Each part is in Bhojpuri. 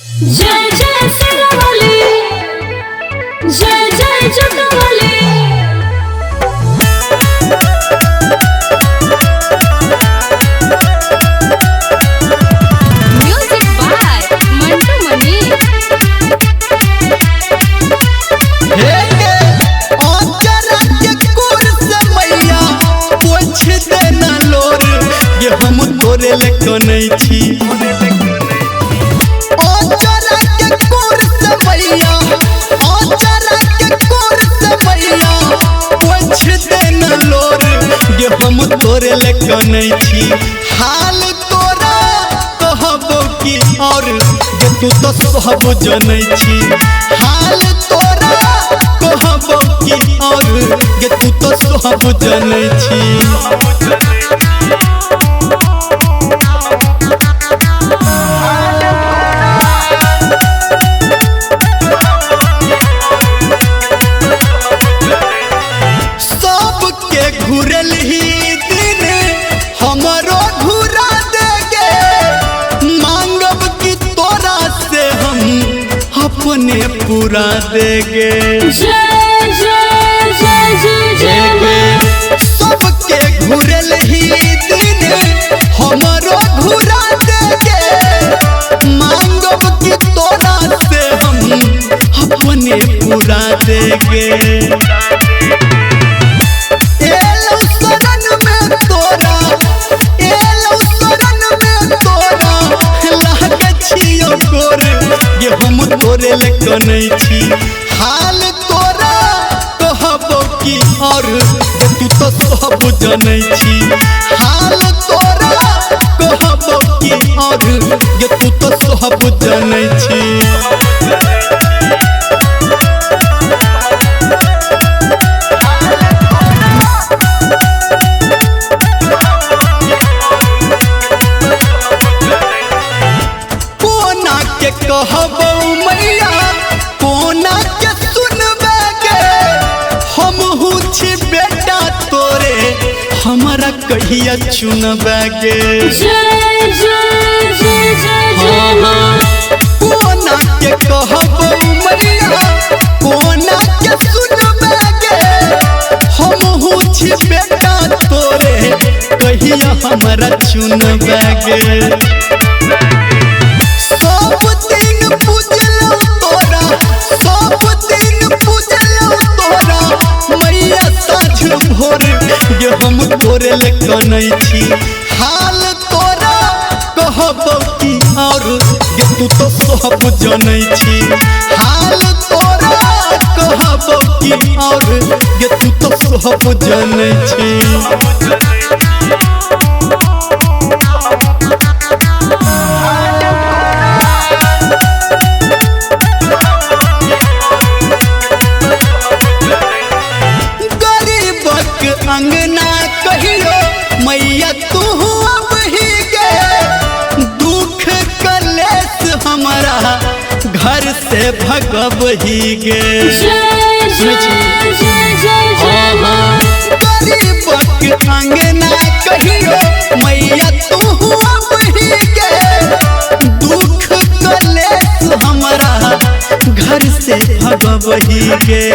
जय जय सिरावली, जय जय जगवली। म्यूजिक बाय मंटू मनी। ये हम तोरे लेको नहीं छी ओ चरा के कोर से मैया ओ चरा के कोर से मैया पोछ देना लोर ये हम तोरे लेको नहीं छी हाल तोरा कहबो की और ये तू तो सब जनै छी हाल तोरा कहबो की और ये तू तो सब जनै छी घुरल ही दिन हमरो घुरा देगे मांगब की तोरा से हम अपने पूरा देगे जय जय जय जय जय। सबके घुरल ही दिन हमरो घुरा देगे मांगब की तोरा से हम अपने पूरा देगे ये हम तोरे लेको नहीं छी हाल तोरा कहबो की और तू तो सब जनै छी हाल तोरा कहबो की और ये तू तो सब जनै छी कहबो मैया कोना के सुनबे गे हम छी बेटा तोरे हमरा कहिया चुनबे गे जय जय जय जय। कोना के कहबो मैया कोना के सुनबे गे हम छी बेटा तोरे कहिया हमरा चुनबे गे सब दिन पूजलो तोरा सब दिन पूजलो तोरा मैया साँझ भोर ये हम तोरे लेको नहीं छी हाल तोरा कहबो की और ये तू तो सब जनै छी हाल तोरा कहबो की और ये तू तो सब जनै छी अंगना कहियो मैया तू अब ही गे दुख कलेस हमारा घर से भगब ही गे गरीबक अंगना कहियो मैया तू अब ही गे दुख कलेस हमारा घर से भगब ही गे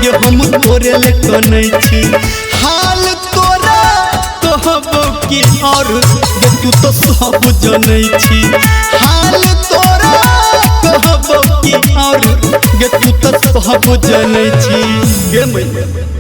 ये हम तोरे लेको नहीं छी हाल तोरा कहबो की और ये तू तो सब जनै छी हाल तोरा कहबो की और ये तू तो सब जनै छी गे मैया।